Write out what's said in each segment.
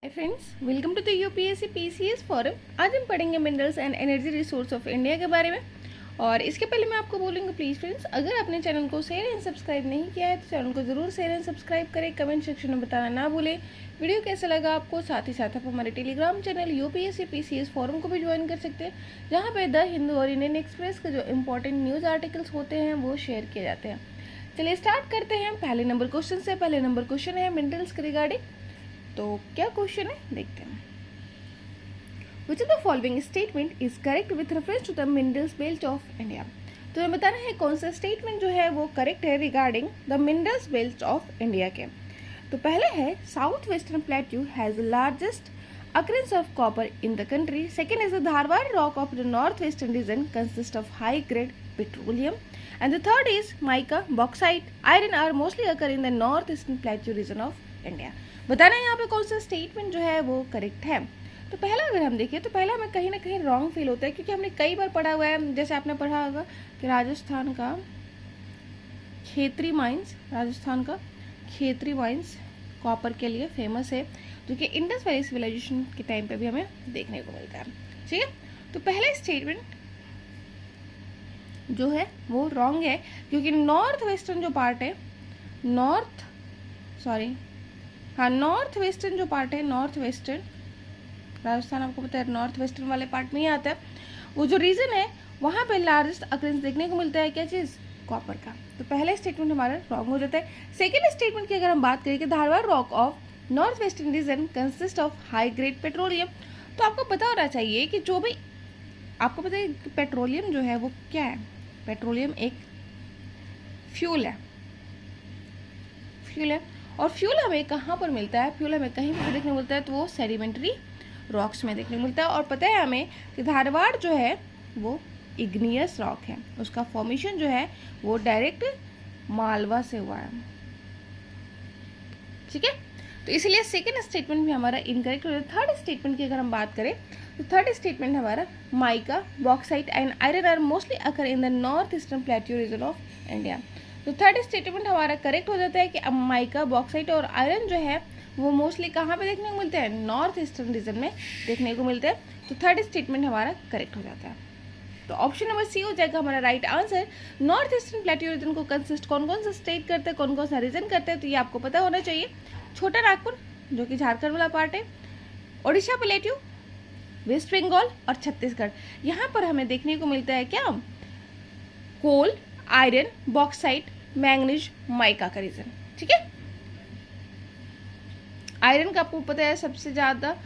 Hi friends, welcome to the UPSC PCS forum. आज हम पढ़ेंगे minerals and energy resource of India के बारे में। और इसके पहले मैं आपको बोलूँगी, प्लीज़ फ्रेंड्स, अगर आपने चैनल को शेयर एंड सब्सक्राइब नहीं किया है तो चैनल को ज़रूर शेयर एंड सब्सक्राइब करें। कमेंट सेक्शन में बताना ना भूलें वीडियो कैसा लगा आपको। साथ ही साथ आप हमारे Telegram channel UPSC PCS forum को भी ज्वाइन कर सकते हैं, जहाँ पर द हिंदू और इंडियन एक्सप्रेस के जो इंपॉर्टेंट न्यूज़ आर्टिकल्स होते हैं वो शेयर किए जाते हैं। चलिए स्टार्ट करते हैं पहले नंबर क्वेश्चन से। पहले नंबर क्वेश्चन है मिनरल्स के रिगार्डिंग। तो क्या क्वेश्चन है देखते हैं। Which of the following statement is correct with reference to the minerals belt of India? तो हमें बताना है कौन सा स्टेटमेंट जो है वो करेक्ट है regarding the minerals belt of India के। तो पहले है south western plateau has the largest occurrence of copper in the country. Second is the Dharwad rock of the northwestern region consists of high grade petroleum. And the third is mica, bauxite, iron are mostly occur in the northeastern plateau region of India. बताना है यहाँ पे कौन सा statement जो है वो correct है। तो पहला अगर हम देखें तो पहला हमें कहीं ना कहीं रॉन्ग फील होता है, क्योंकि हमने कई बार पढ़ा हुआ है। जैसे आपने पढ़ा होगा कि राजस्थान का खेतरी माइंस कॉपर के लिए फेमस है, जो कि इंडस वैली सिविलाइजेशन के टाइम पे भी हमें देखने को मिलता है। ठीक है, तो पहला स्टेटमेंट जो है वो रॉन्ग है, क्योंकि नॉर्थ वेस्टर्न जो पार्ट है नॉर्थ वेस्टर्न राजस्थान आपको पता है नॉर्थ वेस्टर्न वाले पार्ट में ही आता है। वो जो रीजन है वहाँ पे लार्जेस्ट अकरेंस देखने को मिलता है, क्या चीज़, कॉपर का। तो पहला स्टेटमेंट हमारा रॉन्ग हो जाता है। सेकेंड स्टेटमेंट की अगर हम बात करें कि Dharwad rock of north western region consist of high grade petroleum, तो आपको पता होना चाहिए कि जो भी आपको पता है कि पेट्रोलियम जो है वो क्या है। पेट्रोलियम एक फ्यूल है और फ्यूल हमें कहाँ पर मिलता है, फ्यूल हमें कहीं पर देखने को मिलता है तो वो सेडिमेंट्री रॉक्स में देखने को मिलता है। और पता है हमें कि धारवाड़ जो है वो इग्नियस रॉक है, उसका फॉर्मेशन जो है वो डायरेक्ट मालवा से हुआ है। ठीक है, तो इसलिए सेकेंड स्टेटमेंट भी हमारा इनकरेक्ट हो जाता है। थर्ड स्टेटमेंट की अगर हम बात करें तो थर्ड स्टेटमेंट हमारा mica, bauxite and iron are mostly occur in the north eastern plateau region of India. तो थर्ड स्टेटमेंट हमारा करेक्ट हो जाता है कि माइका, बॉक्साइट और आयरन जो है वो मोस्टली कहाँ पे देखने को मिलते हैं, नॉर्थ ईस्टर्न रीजन में देखने को मिलते हैं। तो थर्ड स्टेटमेंट हमारा करेक्ट हो जाता है। तो ऑप्शन नंबर सी हो जाएगा हमारा right answer. North eastern plateau reason को कंसिस्ट कौन कौन सा स्टेट करते हैं, कौन कौन सा रीजन करते हैं, तो ये आपको पता होना चाहिए। छोटा नागपुर जो कि झारखंड वाला पार्ट है, ओडिशा प्लेट्यू, वेस्ट बंगाल और छत्तीसगढ़। यहाँ पर हमें देखने को मिलता है क्या, कोल, आयरन, बॉक्साइट, मैंगनीज, माइका का रीजन। ठीक है, आयरन का आपको पता है सबसे ज़्यादा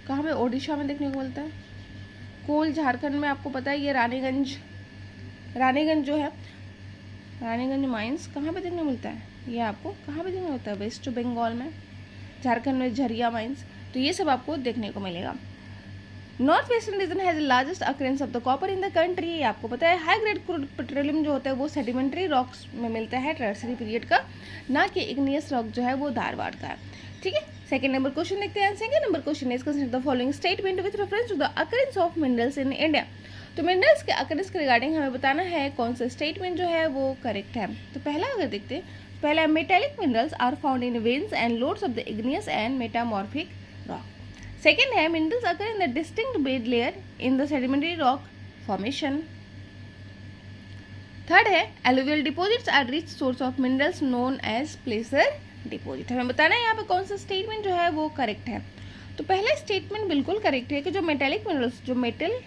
कहाँ में, ओडिशा में देखने को मिलता है। कोल झारखंड में आपको पता है ये रानीगंज जो है, रानीगंज माइंस कहाँ पे देखने को मिलता है, ये आपको कहाँ पे देखने को मिलता है, वेस्ट बंगाल में। झारखंड में झरिया माइंस, तो ये सब आपको देखने को मिलेगा। North western region has largest occurrence of the copper in the country. आपको पता है हाई ग्रेड क्रूड पेट्रोलियम जो होता है वो सेडिमेंट्री रॉक्स में मिलता है टर्सरी पीरियड का, ना कि इग्नियस रॉक जो है वो धारवाड़ का है। ठीक है, सेकंड नंबर क्वेश्चन देखते हैं। Second number question is consider the following statement with reference to the occurrence of minerals in India. तो मिनरल्स के अकरेंस के रिगार्डिंग हमें बताना है कौन सा स्टेटमेंट जो है वो करेक्ट है। तो पहला अगर देखते हैं, पहला metallic minerals are found in veins and lodes of the igneous and metamorphic rock. Second है minerals occur in the distinct bed layer in the sedimentary rock formation. Third है alluvial deposits are rich source of minerals known as placer deposit. हमें बताना है यहाँ पे कौन सा statement जो है वो करेक्ट है। तो पहला स्टेटमेंट बिल्कुल करेक्ट है कि जो मेटेलिक मिनरल्स, जो मेटल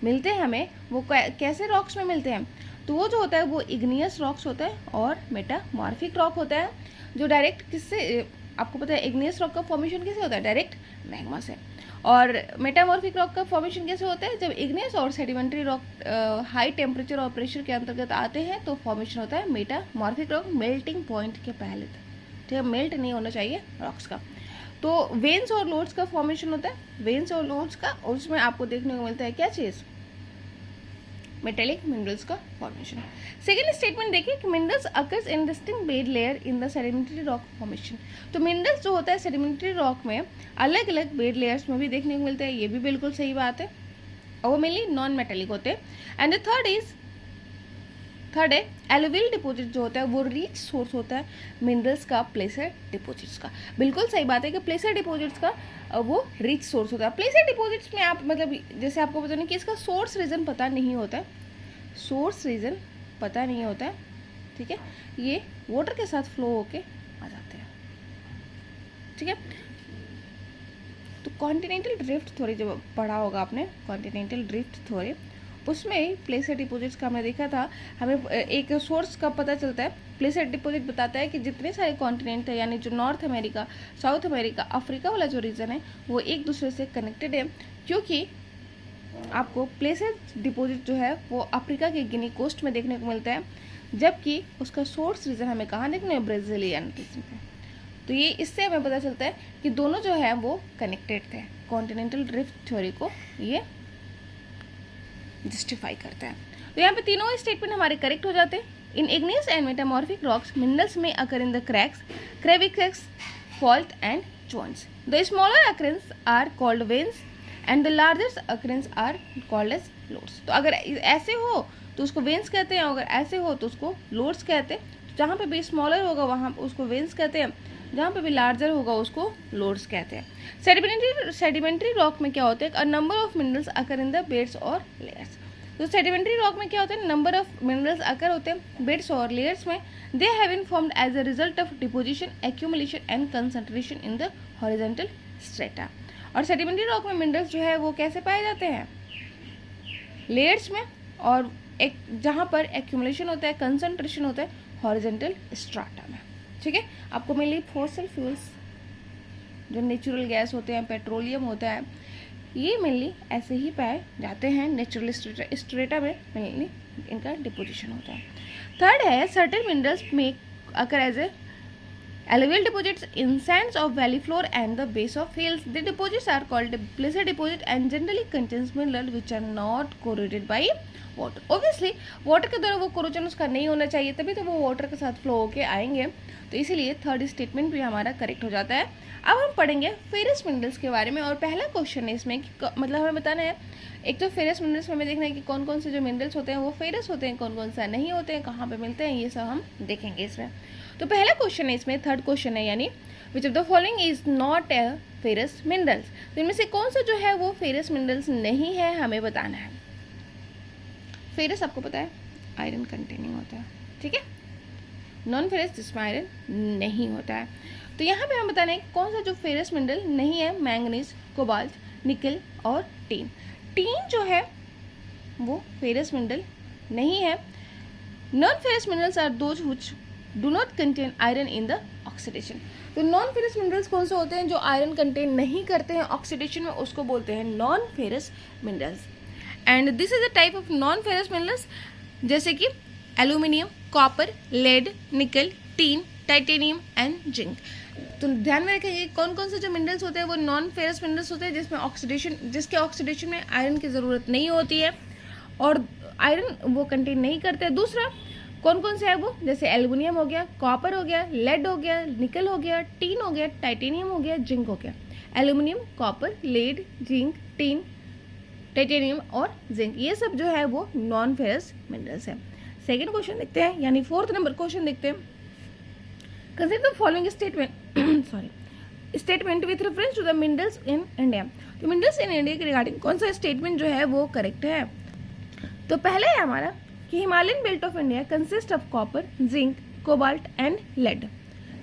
मिलते हैं हमें, वो कैसे रॉक्स में मिलते हैं, तो वो जो होता है वो इग्नियस रॉक्स होता है और मेटामॉर्फिक रॉक होता है, जो डायरेक्ट किससे, आपको पता है इग्नियस रॉक का फॉर्मेशन कैसे होता है, डायरेक्ट मैग्मा से। और मेटामॉर्फिक रॉक का फॉर्मेशन कैसे होता है, जब इग्नियस और सेडिमेंट्री रॉक हाई टेम्परेचर और प्रेशर के अंतर्गत आते हैं तो फॉर्मेशन होता है मेटामॉर्फिक रॉक मेल्टिंग पॉइंट के पहले तक। ठीक है, मेल्ट नहीं होना चाहिए रॉक्स का। तो वेन्स और लोड्स का फॉर्मेशन होता है, वेन्स और लोड्स का, और उसमें आपको देखने को मिलता है क्या चीज़, मेटेलिक मिनरल्स का फॉर्मेशन। सेकेंड स्टेटमेंट देखिए कि minerals occurs in distinct bed layer in the sedimentary rock formation. तो मिनरल्स जो होता है सेडिमेंट्री रॉक में अलग अलग बेड लेयर्स में भी देखने को मिलते हैं, ये भी बिल्कुल सही बात है, और वो मेनली नॉन मेटेलिक होते हैं। And the third is third है एलुवियल डिपॉजिट जो होता है वो रिच सोर्स होता है मिनरल्स का प्लेसर डिपॉजिट्स का। बिल्कुल सही बात है कि प्लेसर डिपॉजिट्स का वो रिच सोर्स होता है। प्लेसर डिपॉजिट्स में आप मतलब जैसे आपको पता नहीं कि इसका सोर्स रीजन पता नहीं होता है, सोर्स रीजन पता नहीं होता है, ठीक है, ये वाटर के साथ फ्लो होके आ जाते हैं, ठीक है। तो कॉन्टिनेंटल ड्रिफ्ट थ्योरी जब पढ़ा होगा आपने, कॉन्टिनेंटल ड्रिफ्ट थ्योरी, उसमें प्लेसर डिपॉजिट्स का हमने देखा था, हमें एक सोर्स का पता चलता है। प्लेसर डिपॉजिट बताता है कि जितने सारे कॉन्टिनेंट है यानी जो north America, south America, Africa वाला जो रीजन है वो एक दूसरे से कनेक्टेड है, क्योंकि आपको प्लेसर डिपॉजिट जो है वो अफ्रीका के गिनी कोस्ट में देखने को मिलता है, जबकि उसका सोर्स रीजन हमें कहाँ देखने को ब्राज़ीलियन रीजन में। तो ये इससे हमें पता चलता है कि दोनों जो है वो कनेक्टेड थे। कॉन्टिनेंटल ड्रिफ्ट थ्योरी को ये जस्टिफाई करता है। तो यहाँ पे तीनों स्टेटमेंट हमारे करेक्ट हो जाते हैं। In igneous and metamorphic rocks minerals में occur in the cracks, crevices, fault and zones. The smaller occurrences are called veins and the largest occurrences are called as lodes. तो अगर ऐसे हो तो उसको वेन्स कहते हैं, अगर ऐसे हो तो उसको लोड्स कहते हैं। तो जहाँ पे भी स्मॉलर होगा वहाँ उसको वेन्स कहते हैं, जहाँ पे भी लार्जर होगा उसको लोड्स कहते हैं। सेडिमेंट्री रॉक में क्या होता है, a number of minerals occur in the beds और लेयर्स। तो सेडिमेंट्री रॉक में क्या होता है, नंबर ऑफ मिनरल्स अकर होते हैं बेड्स और लेयर्स में। They have been formed as a result of deposition, accumulation and concentration in the horizontal strata. और सेडिमेंट्री रॉक में मिनरल्स जो है वो कैसे पाए जाते हैं, लेयर्स में, और एक जहाँ पर एक्यूमुलेशन होता है, कंसंट्रेशन होता है हॉरिजॉन्टल स्ट्राटा में, ठीक है। आपको मेनली फॉसिल फ्यूल्स जो नेचुरल गैस होते हैं, पेट्रोलियम होता है, ये मेनली ऐसे ही पाए जाते हैं नेचुरल स्ट्रेटा में, मेनली इनका डिपोजिशन होता है। थर्ड है सर्टेन मिनरल्स में occur as a alluvial deposits in sands of valley floor and the base of hills. The deposits are called placer deposit and generally contains minerals which are not corroded by water. Obviously water के द्वारा वो corrosion उसका नहीं होना चाहिए, तभी तो वो वाटर के साथ फ्लो होके आएंगे, तो इसीलिए थर्ड स्टेटमेंट भी हमारा करेक्ट हो जाता है। अब हम पढ़ेंगे फेरस मिनरल्स के बारे में, और पहला क्वेश्चन है इसमें कि मतलब हमें बताना है, एक तो फेरस मिनरल्स में हमें देखना है कि कौन कौन से जो मिनरल्स होते हैं वो फेरस होते हैं, कौन कौन सा नहीं होते हैं, कहाँ पे मिलते हैं, ये सब हम देखेंगे इसमें। तो पहला क्वेश्चन है इसमें, थर्ड क्वेश्चन है, यानी विच of the following is not a ferrous minerals. तो इनमें से कौन सा जो है वो फेरस मिनरल्स नहीं है, हमें बताना है। फेरस आपको पता है आयरन कंटेनिंग होता है, ठीक है। नॉन फेरस जिसमें आयरन नहीं होता है। तो यहाँ पे हम बताना है कौन सा जो फेरस मिनरल नहीं है, मैंगनीज, कोबाल्ट, निकल और टीन। टीन जो है वो फेरस मिनरल नहीं है। Non ferrous minerals are those which do not contain iron in the oxidation. तो नॉन फेरस मिनरल्स कौन से होते हैं जो आयरन कंटेन नहीं करते हैं ऑक्सीडेशन में, उसको बोलते हैं non ferrous minerals. And this is a type of non ferrous minerals जैसे कि एल्यूमिनियम, कॉपर, लेड, निकल, टीन, टाइटेनियम एंड जिंक। तो ध्यान में रखेंगे कौन कौन से जो मिनरल्स होते हैं वो नॉन फेरस मिनरल्स होते हैं जिसके ऑक्सीडेशन में आयरन की ज़रूरत नहीं होती है और आयरन वो कंटेन नहीं करते। दूसरा कौन कौन से है वो, जैसे एल्यूमिनियम हो गया, कॉपर हो गया, लेड हो गया, निकल हो गया, टीन हो गया, टाइटेनियम हो गया, जिंक हो गया। Aluminium, copper, lead, zinc, tin, titanium और जिंक, ये सब जो है वो नॉन फेरस मिनरल्स है। सेकेंड क्वेश्चन देखते हैं, यानी फोर्थ नंबर क्वेश्चन देखते हैं। Consider the following statement with reference to the minerals in India. तो मिनरल्स इन इंडिया के रिगार्डिंग कौन सा स्टेटमेंट जो है वो करेक्ट है। तो पहला है हमारा कि Himalayan belt of India consist of copper, zinc, cobalt and lead.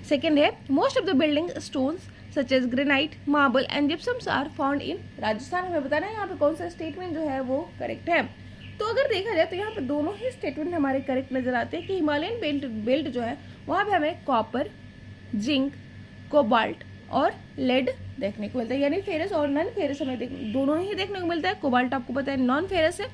Second है most of the building stones such as granite, marble and gypsums are found in Rajasthan. हमें बताना है यहाँ पे कौन सा स्टेटमेंट जो है वो करेक्ट है। तो अगर देखा जाए तो यहाँ पे दोनों ही स्टेटमेंट हमारे करेक्ट नजर आते हैं कि हिमालयन बेल्ट जो है वहाँ पे हमें कॉपर, जिंक, कोबाल्ट और लेड देखने को मिलता है, यानी फेरस और नॉन फेरस हमें दोनों ही देखने को मिलता है। कोबाल्ट आपको पता है नॉन फेरस है,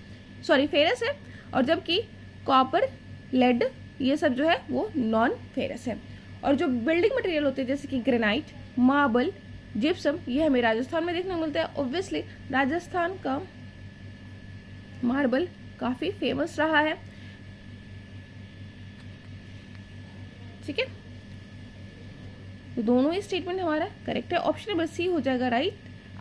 सॉरी फेरस है, और जबकि कॉपर, लेड ये सब जो है वो नॉन फेरस है। और जो बिल्डिंग मटेरियल होते हैं जैसे कि ग्रेनाइट, मार्बल, जिप्सम, ये हमें राजस्थान में देखने को मिलता है। ऑब्वियसली राजस्थान का मार्बल काफी फेमस रहा है, ठीक है। तो दोनों ही स्टेटमेंट हमारा करेक्ट है, ऑप्शन नंबर सी हो जाएगा राइट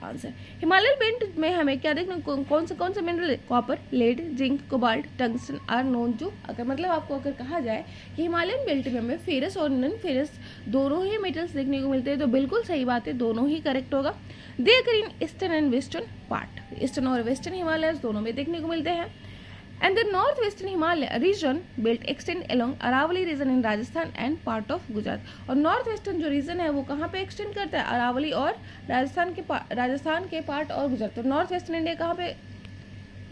आंसर। हिमालयन बेल्ट में हमें क्या देखना, कौन सा मिनरल है, copper, lead, zinc, cobalt, tungsten are known to. अगर मतलब आपको अगर कहा जाए कि हिमालयन बेल्ट में हमें फेरस और नॉन फेरस दोनों ही मेटल्स देखने को मिलते हैं, तो बिल्कुल सही बात है, दोनों ही करेक्ट होगा। They occur in eastern and western part, eastern और वेस्टर्न हिमालय दोनों में देखने को मिलते हैं। And the northwestern Himalaya region belt extend along Aravalli region in Rajasthan and part of Gujarat। और northwestern जो रीजन है वो कहाँ पे एक्सटेंड करता है, अरावली और राजस्थान के पार्ट और गुजरात। तो नॉर्थ वेस्टर्न इंडिया कहाँ पे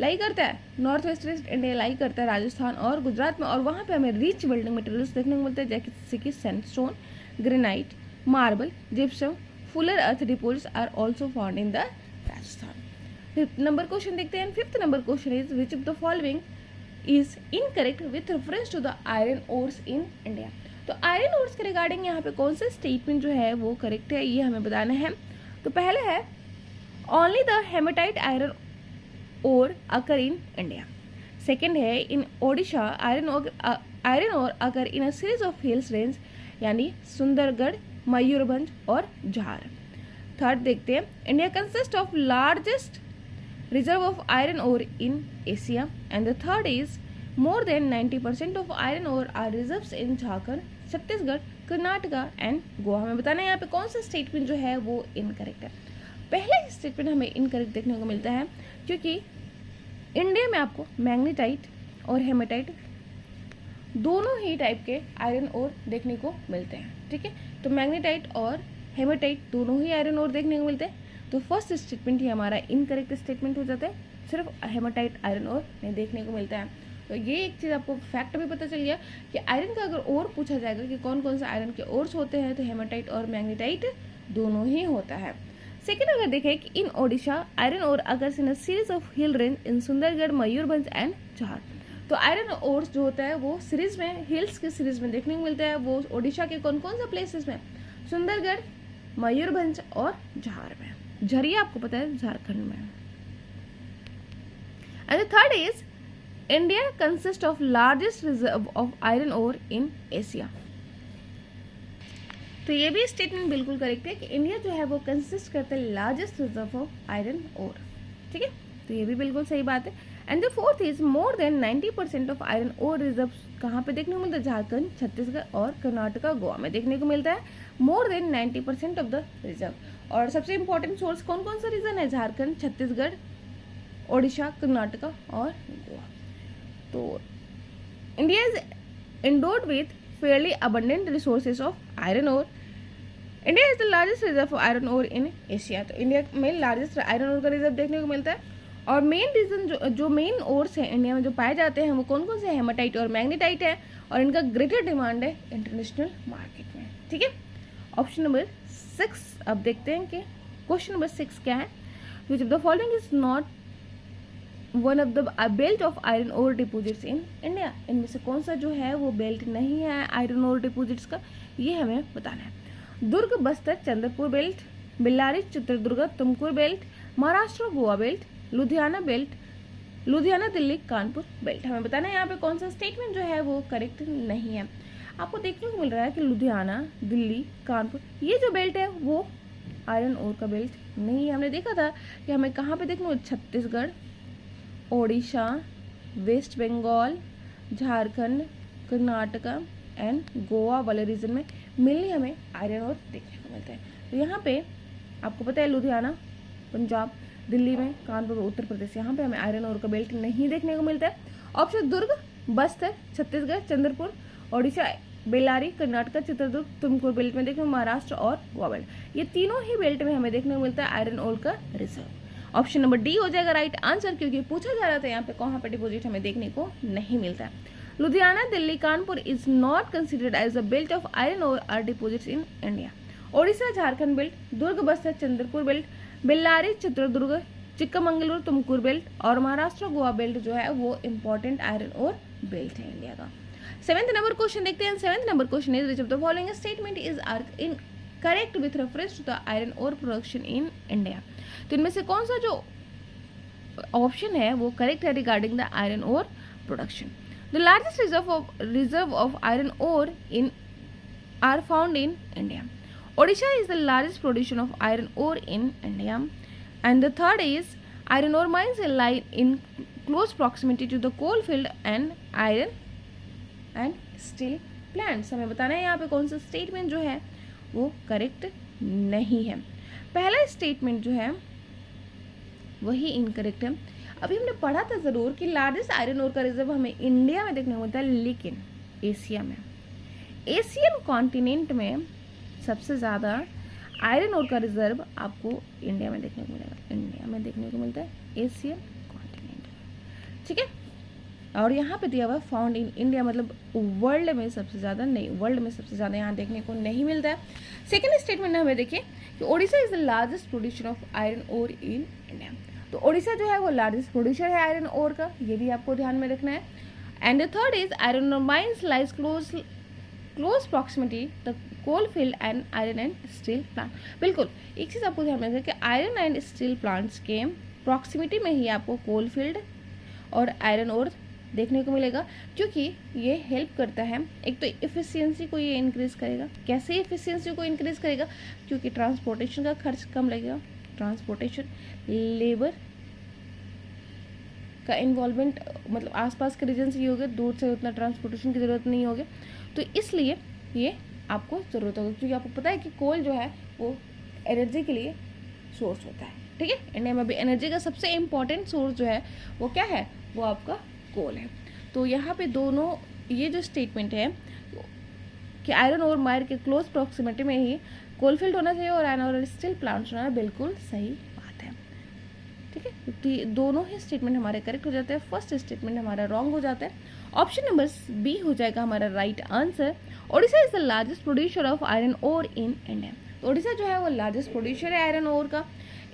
लाई करता है, नॉर्थ वेस्टर्न इंडिया लाई करता है राजस्थान और गुजरात में। और वहाँ पे हमें रिच बिल्डिंग मटेरियल्स देखने को मिलते हैं, जैसे कि sandstone, granite, marble, gypsum, fuller earth deposits are also found in the Rajasthan. Fifth number question देखते हैं। Fifth number question is which of the following is incorrect with reference to the iron ores in India. तो iron ores के regarding यहाँ पे कौन सा statement जो है वो करेक्ट है, ये हमें बताना है। तो पहले है only the hematite iron ore occur in India. Second है in Odisha iron ore occur in a series of hills range, यानी सुंदरगढ़, मयूरभंज और झार। थर्ड देखते हैं, India consist of largest reserve of iron ore in Asia, and the third is more than 90% of iron ore are reserves in Jharkhand, Chhattisgarh, Karnataka and Goa. हमें बताना है यहाँ पे कौन सा स्टेटमेंट जो है वो इनकरेक्ट है। पहला स्टेटमेंट हमें इनकरेक्ट देखने को मिलता है क्योंकि इंडिया में आपको मैग्नेटाइट और हेमेटाइट दोनों ही टाइप के आयरन ओर देखने को मिलते हैं, ठीक है। तो मैग्नेटाइट और हेमेटाइट दोनों ही आयरन ओर देखने को मिलते हैं। तो फर्स्ट स्टेटमेंट ही हमारा इनकरेक्ट स्टेटमेंट हो जाता है, सिर्फ हेमाटाइट आयरन ओर नहीं देखने को मिलता है। तो ये एक चीज़ आपको फैक्ट भी पता चल गया कि आयरन का अगर ओर पूछा जाएगा कि कौन कौन सा आयरन के ओर्स होते हैं, तो हेमाटाइट और मैग्नेटाइट दोनों ही होता है। सेकेंड अगर देखें कि इन ओडिशा आयरन ओर अगर इन series of hill range in Sundargarh, Mayurbhanj and झार। तो आयरन ओर्स जो होता है वो सीरीज में, हिल्स के सीरीज में देखने को मिलता है। वो ओडिशा के कौन कौन सा प्लेसेस में, सुंदरगढ़, मयूरभंज और झार में। झरिया आपको पता है झारखंड में। And the third is India consist of largest reserve of iron ore in Asia. तो ये भी स्टेटमेंट बिल्कुल करेक्ट है कि इंडिया जो है वो कंसिस्ट करता है largest reserve of iron ore, ठीक है। तो ये भी बिल्कुल सही बात है। And the fourth is more than 90% of iron ore reserve कहाँ पे देखने को मिलता है, झारखंड, छत्तीसगढ़ और कर्नाटका, गोवा में देखने को मिलता है मोर देन 90% ऑफ द रिजर्व। और सबसे इंपॉर्टेंट सोर्स कौन कौन सा रीजन है, झारखंड, छत्तीसगढ़, ओडिशा, कर्नाटका और गोवा। तो India is endowed with fairly abundant resources of iron ore. India is the largest reserve of iron ore in Asia. तो इंडिया में लार्जेस्ट आयरन ओर का रिजर्व देखने को मिलता है। और मेन रीजन जो मेन ओर्स हैं इंडिया में जो पाए जाते हैं वो कौन कौन से हैं, हेमाटाइट और मैग्नेटाइट है। और इनका ग्रेटर डिमांड है इंटरनेशनल मार्केट में, ठीक है। ऑप्शन नंबर 6 अब देखते हैं कि क्वेश्चन नंबर 6 क्या है। Which of the following is not one of the belt of iron ore deposits in India. इनमें से कौन सा जो है वो बेल्ट नहीं है आयरन ओर डिपोजिट्स का, ये हमें बताना है। Durg, Bastar, Chandrapur belt, Bellary, Chitradurga, Tumkur belt, Maharashtra, Goa belt, Ludhiana belt, Ludhiana, Delhi, Kanpur belt. हमें बताना है यहाँ पे कौन सा स्टेटमेंट जो है वो करेक्ट नहीं है। आपको देखने को मिल रहा है कि लुधियाना, दिल्ली, कानपुर ये जो बेल्ट है वो आयरन ओर का बेल्ट नहीं है। हमने देखा था कि हमें कहाँ पे देखने को, छत्तीसगढ़, ओडिशा, वेस्ट बंगाल, झारखंड, कर्नाटका एंड गोवा वाले रीजन में मेनली हमें आयरन ओर देखने को मिलता है। तो यहाँ पे आपको पता है लुधियाना पंजाब, दिल्ली में, कानपुर उत्तर प्रदेश, यहाँ पे हमें आयरन ओर का बेल्ट नहीं देखने को मिलता है। ऑप्शन दुर्ग, बस्तर, छत्तीसगढ़, चंद्रपुर, ओडिशा, बेल्लारी, कर्नाटका, चित्रदुर्ग, तुमकुर बेल्ट में देखने को महाराष्ट्र और गोवा बेल्ट, ये तीनों ही बेल्ट में हमें देखने को मिलता है आयरन ओर का रिजर्व। ऑप्शन नंबर डी हो जाएगा राइट आंसर, क्योंकि पूछा जा रहा था यहाँ पे कहाँ पे डिपोजिट हमें देखने को नहीं मिलता है। Ludhiana, Delhi, Kanpur is not considered as a belt of iron ore are deposits in India. Odisha, Jharkhand belt, Durg, Bastar, Chandrapur belt, Bellary, Chitradurga, Chikkamagaluru, Tumkur belt और महाराष्ट्र, गोवा बेल्ट जो है वो इंपॉर्टेंट आयरन ओर बेल्ट है इंडिया का। 7th नंबर क्वेश्चन देखते हैं। 7th number question is which of the following statement is are in correct with reference to the iron ore production in India. तो इनमें से कौन सा जो ऑप्शन है वो करेक्ट है regarding the iron ore production. The largest reserve of iron ore in are found in India. Odisha is the largest producer of iron ore in India. And the third is iron ore mines lie in close proximity to the coal field and iron and steel plants. हमें बताना है यहाँ पे कौन सा statement जो है वो करेक्ट नहीं है. पहला स्टेटमेंट जो है वही इनकरेक्ट है. अभी हमने पढ़ा था ज़रूर कि लार्जेस्ट आयरन ओर का रिजर्व हमें इंडिया में देखने को मिलता है, लेकिन एशिया में, एशियन कॉन्टिनेंट में सबसे ज़्यादा आयरन ओर का रिजर्व आपको इंडिया में देखने को मिलेगा. इंडिया में देखने को मिलता है एशियन कॉन्टिनेंट में. ठीक है. और यहाँ पे दिया हुआ है फाउंड इन इंडिया, मतलब वर्ल्ड में सबसे ज़्यादा नहीं, वर्ल्ड में सबसे ज़्यादा यहाँ देखने को नहीं मिलता है. सेकेंड स्टेटमेंट हमें देखिए कि Odisha is the largest producer of iron ore in India. तो ओडिशा जो है वो लार्जेस्ट प्रोड्यूसर है आयरन ओर का, ये भी आपको ध्यान में रखना है. And the third is iron ore mines lies close proximity the coal field and iron and steel plant. बिल्कुल एक चीज़ आपको ध्यान में रखना है कि आयरन एंड स्टील प्लांट्स के प्रॉक्सिमिटी में ही आपको कोल फील्ड और आयरन ओर देखने को मिलेगा, क्योंकि ये हेल्प करता है. एक तो एफिशिएंसी को ये इंक्रीज करेगा. कैसे एफिशिएंसी को इंक्रीज करेगा? क्योंकि ट्रांसपोर्टेशन का खर्च कम लगेगा. ट्रांसपोर्टेशन, लेबर का इन्वॉल्वमेंट, मतलब आसपास के रीजन से ही होगा, दूर से उतना ट्रांसपोर्टेशन की ज़रूरत नहीं होगी. तो इसलिए ये आपको ज़रूरत होगी, क्योंकि आपको पता है कि कोल जो है वो एनर्जी के लिए सोर्स होता है. ठीक है. इंडिया में भी एनर्जी का सबसे इम्पॉर्टेंट सोर्स जो है वो क्या है? वो आपका कोल है. तो यहाँ पे दोनों ये जो स्टेटमेंट है कि आयरन और मायर के क्लोज प्रॉक्सिमिटी में ही कोलफील्ड होना चाहिए और आयरन और स्टील प्लांट्स होना, बिल्कुल सही बात है. ठीक है. क्योंकि दोनों ही स्टेटमेंट हमारे करेक्ट हो जाते हैं. फर्स्ट स्टेटमेंट हमारा रॉन्ग हो जाता है. ऑप्शन नंबर बी हो जाएगा हमारा right answer. Odisha is the largest producer of iron ore in India. तो ओडिशा जो है वो लार्जेस्ट प्रोड्यूसर है आयरन ओर का.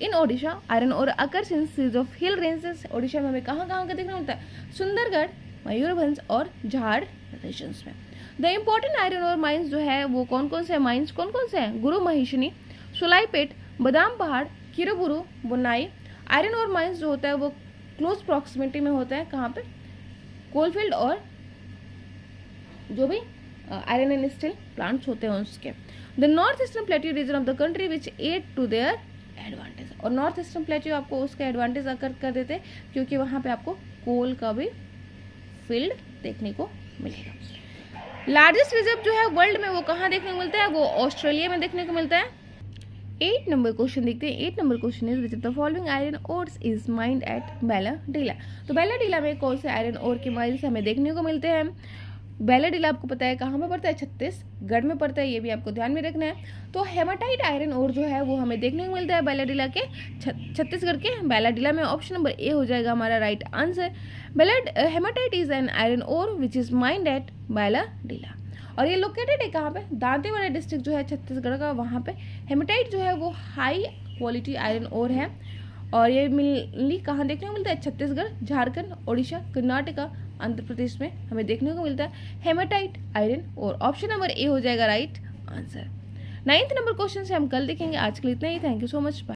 In Odisha iron ore occurs in series of hill ranges. Odisha में हमें कहाँ का देखने मिलता है? सुंदरगढ़, मयूरभंज और झाड़ रीजन्स में. The important iron ore mines जो है वो कौन कौन से माइंस कौन कौन से हैं? गुरु महिषनी, सुलाईपेट, बादाम पहाड़, किरोबुरु, बुनाई. आयरन ओर माइंस जो होता है वो क्लोज प्रॉक्सिमिटी में होता है. कहाँ पे? कोलफील्ड और जो भी आयरन एंड स्टील प्लांट्स होते हैं उसके. The north eastern plateau region of the country which add to their advantage. और नॉर्थ ईस्टर्न प्लेट्यू आपको उसका एडवांटेज कर देते हैं, क्योंकि वहाँ पे आपको कोल का भी फील्ड देखने को मिलेगा. लार्जेस्ट रिजर्व जो है वर्ल्ड में वो कहाँ देखने को मिलता है? वो ऑस्ट्रेलिया में देखने को मिलता है. 8 नंबर क्वेश्चन देखते हैं. 8 number question is which of the following iron ores is mined at Bailadila. तो बैलाडीला में कौन से आयरन ओर के माइंस हमें देखने को मिलते हैं? बैलाडीला आपको पता है कहाँ पे पड़ता है? छत्तीसगढ़ में पड़ता है. ये भी आपको ध्यान में रखना है. तो हेमाटाइट आयरन ओर जो है वो हमें देखने को मिलता है बैलाडीला के, छत्तीसगढ़ के बैलाडीला में. ऑप्शन नंबर ए हो जाएगा हमारा right answer. Hematite is an iron ore which is mined at Bailadila. और ये लोकेटेड है कहाँ पे? दांतेवाड़ा डिस्ट्रिक्ट जो है छत्तीसगढ़ का, वहाँ पे हेमाटाइट जो है वो हाई क्वालिटी आयरन ओर है. और ये मिली कहाँ देखने को मिलता है? छत्तीसगढ़, झारखंड, ओडिशा, कर्नाटका, आंध्र प्रदेश में हमें देखने को मिलता है hematite iron ore. Option number A हो जाएगा right answer. 9th number question से हम कल देखेंगे. आज के लिए इतना ही. Thank you so much.